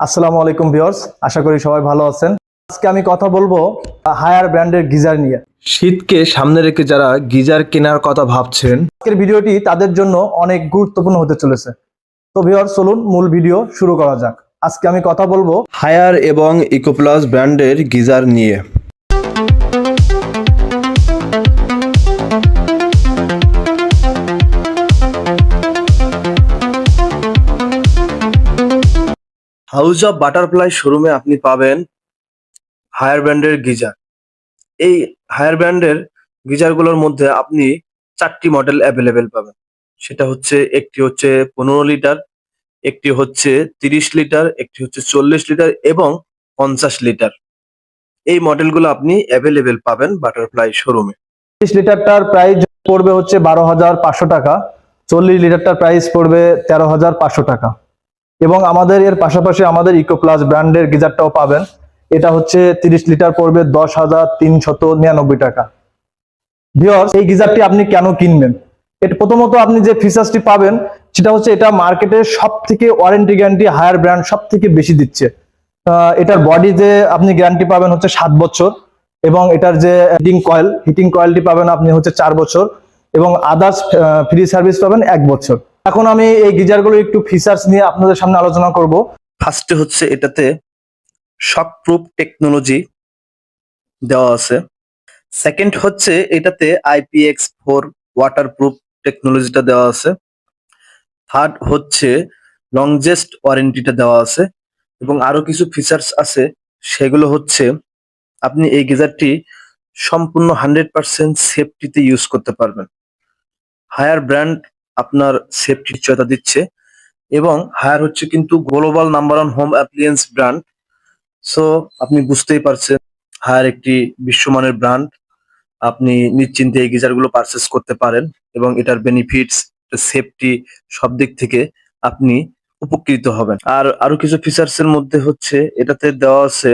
আসসালামু আলাইকুম ভিউয়ার্স, আশা করি সবাই ভালো আছেন। আজকে আমি কথা বলবো হায়ার ব্র্যান্ডের গিজার নিয়ে। শীতকে সামনে রেখে যারা গিজার কেনার কথা ভাবছেন, আজকের ভিডিওটি তাদের জন্য অনেক গুরুত্বপূর্ণ হতে চলেছে। তো ভিউয়ার্স, চলুন মূল ভিডিও শুরু করা যাক। আজকে আমি কথা বলবো হায়ার এবং ইকোপ্লাস ব্র্যান্ডের গিজার নিয়ে। হাউস অফ বাটারফ্লাই শোরুমে আপনি পাবেন হায়ার ব্র্যান্ডের গিজার। এই হায়ার ব্র্যান্ডের গিজারগুলোর মধ্যে আপনি 4টি মডেল অ্যাভেলেবেল পাবেন। সেটা হচ্ছে একটি হচ্ছে 15 লিটার, একটি হচ্ছে 30 লিটার, একটি হচ্ছে 40 লিটার এবং 50 লিটার। এই মডেলগুলো আপনি অ্যাভেলেবেল পাবেন বাটারফ্লাই শোরুমে। 30 লিটারটার প্রাইস পড়বে হচ্ছে 12,500 টাকা, 40 লিটারটার প্রাইস পড়বে 13,500 টাকা। এবং আমাদের এর পাশাপাশি আমাদের ইকোপ্লাস ব্র্যান্ডের গিজারটাও পাবেন। এটা হচ্ছে 30 লিটার পড়বে 10,399 টাকা। ভিউয়ার্স, এই গিজারটি আপনি কেন কিনবেন? এটা প্রথমত আপনি যে ফিচার্সটি পাবেন সেটা হচ্ছে এটা মার্কেটের সব থেকে ওয়ারেন্টি গ্যারান্টি হায়ার ব্র্যান্ড সব থেকে বেশি দিচ্ছে। এটার বডি যে আপনি গ্যারান্টি পাবেন হচ্ছে 7 বছর, এবং এটার যে হিটিং কয়েলটি পাবেন আপনি হচ্ছে 4 বছর, এবং আদার্স ফ্রি সার্ভিস পাবেন 1 বছর। এখন আমি এই গিজারগুলোর একটু ফিচার্স নিয়ে আপনাদের সামনে আলোচনা করব। ফার্স্টে হচ্ছে এটাতে শক প্রুফ টেকনোলজি দেওয়া আছে। সেকেন্ড হচ্ছে এটাতে IPX4 ওয়াটারপ্রুফ টেকনোলজিটা দেওয়া আছে। থার্ড হচ্ছে লংজেস্ট ওয়ারেন্টিটা দেওয়া আছে, এবং আরো কিছু ফিচার্স আছে। সেগুলো হচ্ছে আপনি এই গিজারটি সম্পূর্ণ 100% সেফটিতে ইউজ করতে পারবেন। হায়ার ব্র্যান্ড আপনার সেফটি নিশ্চয়তা দিচ্ছে, এবং হায়ার হচ্ছে কিন্তু global number 1 home অ্যাপ্লিয়েন্স brand. So আপনি বুঝতেই পারছেন হায়ার একটি বিশ্বমানের ব্র্যান্ড। আপনি নিশ্চিন্তে এই গিজারগুলো পারচেস করতে পারেন, এবং এটার বেনিফিটস, সেফটি সব দিক থেকে আপনি উপকৃত হবেন। আর আরো কিছু ফিচার্স এর মধ্যে হচ্ছে এটাতে দেওয়া আছে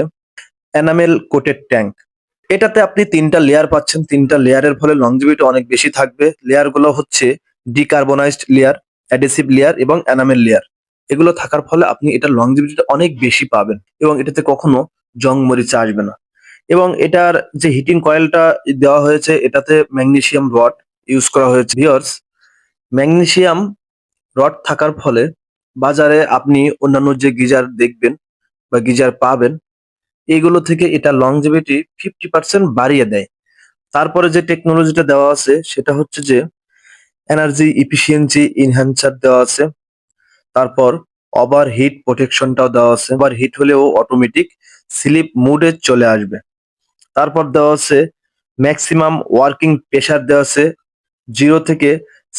এনামেল কোটেড ট্যাঙ্ক। এটাতে আপনি 3টা লেয়ার পাচ্ছেন। 3টা লেয়ারের ফলে লংজিভিটি অনেক বেশি থাকবে। লেয়ার গুলো হচ্ছে ডিকার্বনাইজড লেয়ার, অ্যাডহেসিভ লেয়ার এবং এনামেল লেয়ার। এগুলো থাকার ফলে আপনি এটার লংজিভিটিটা অনেক বেশি পাবেন, এবং এটাতে কখনো জং মরিচা আসবে না। এবং এটার যে হিটিং কয়েলটা দেওয়া হয়েছে এটাতে ম্যাগনেসিয়াম রড ইউজ করা হয়েছে। ভিউয়ার্স, ম্যাগনেসিয়াম রড থাকার ফলে বাজারে আপনি অন্যান্য যে গিজার দেখবেন বা গিজার পাবেন, এইগুলো থেকে এটা লংজিভিটি 50% বাড়িয়ে দেয়। তারপরে যে টেকনোলজিটা দেওয়া আছে সেটা হচ্ছে যে এনার্জি ইফিসিয়েন্সি ইনহ্যান্সার দেওয়া আছে। তারপর ওভার হিট প্রোটেকশনটাও দেওয়া আছে। ওভার হিট হলেও অটোমেটিক স্লিপ মুডে চলে আসবে। তারপর দেওয়া আছে ম্যাক্সিমাম ওয়ার্কিং প্রেসার দেওয়া আছে 0 থেকে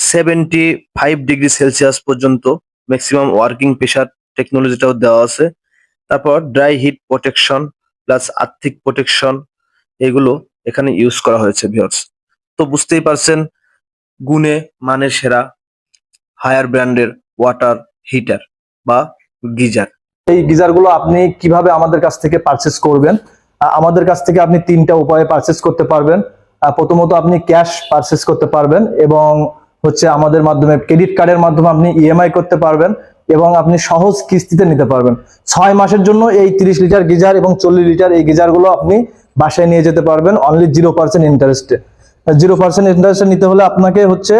75 ডিগ্রি সেলসিয়াস পর্যন্ত ম্যাক্সিমাম ওয়ার্কিং প্রেসার টেকনোলজিটাও দেওয়া আছে। তারপর ড্রাই হিট প্রোটেকশন প্লাস আর্থিক প্রোটেকশন, এগুলো এখানে ইউজ করা হয়েছে। ভিউয়ার্স, তো বুঝতেই পারছেন গুণে মানে সেরা হায়ার ব্র্যান্ডের ওয়াটার হিটার বা গিজার। এই গিজারগুলো আপনি কিভাবে আমাদের কাছ থেকে পারচেস করবেন? আমাদের কাছ থেকে আপনি 3টা উপায়ে পারচেস করতে পারবেন। প্রথমত আপনি ক্যাশ পারচেস করতে পারবেন, এবং হচ্ছে আমাদের মাধ্যমে ক্রেডিট কার্ডের মাধ্যমে আপনি EMI করতে পারবেন, এবং আপনি সহজ কিস্তিতে নিতে পারবেন। 6 মাসের জন্য এই 30 লিটার গিজার এবং 40 লিটার এই গিজারগুলো আপনি বাসায় নিয়ে যেতে পারবেন অনলি 0% ইন্টারেস্টে। 0% ইন্টারেস্টে নিতে হলে আপনাকে হচ্ছে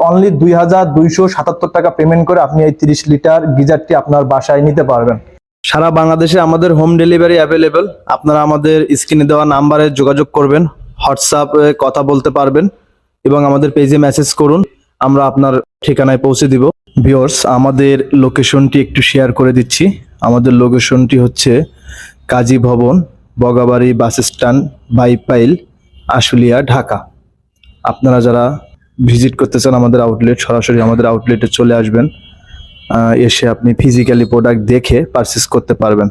অনলি 2,277 টাকা পেমেন্ট করে আপনি এই 30 লিটার গিজারটি আপনার বাসায় নিতে পারবেন। সারা বাংলাদেশে আমাদের হোম ডেলিভারি অ্যাভেলেবেল। আপনারা আমাদের স্ক্রিনে দেওয়া নাম্বারে যোগাযোগ করবেন, হোয়াটসঅ্যাপে কথা বলতে পারবেন, এবং আমাদের পেজে মেসেজ করুন, আমরা আপনার ঠিকানায় পৌঁছে দিব। ভিউয়ার্স, আমাদের লোকেশনটি একটু শেয়ার করে দিচ্ছি। আমাদের লোকেশনটি হচ্ছে কাজী ভবন, বগাবাড়ি বাস স্ট্যান্ড, বাইপাইল, আশুলিয়া, ঢাকা। আপনারা যারা ভিজিট করতে চান আমাদের আউটলেট, সরাসরি আমাদের আউটলেটে চলে আসবেন। এসে আপনি ফিজিক্যালি প্রোডাক্ট দেখে পারচেস করতে পারবেন।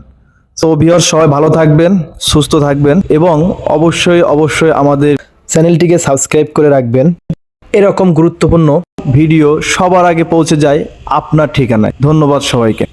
সো ভিউয়ার্স, সবাই ভালো থাকবেন, সুস্থ থাকবেন, এবং অবশ্যই অবশ্যই আমাদের চ্যানেলটিকে সাবস্ক্রাইব করে রাখবেন। এরকম গুরুত্বপূর্ণ ভিডিও সবার আগে পৌঁছে যায় আপনার ঠিকানায়। ধন্যবাদ সবাইকে।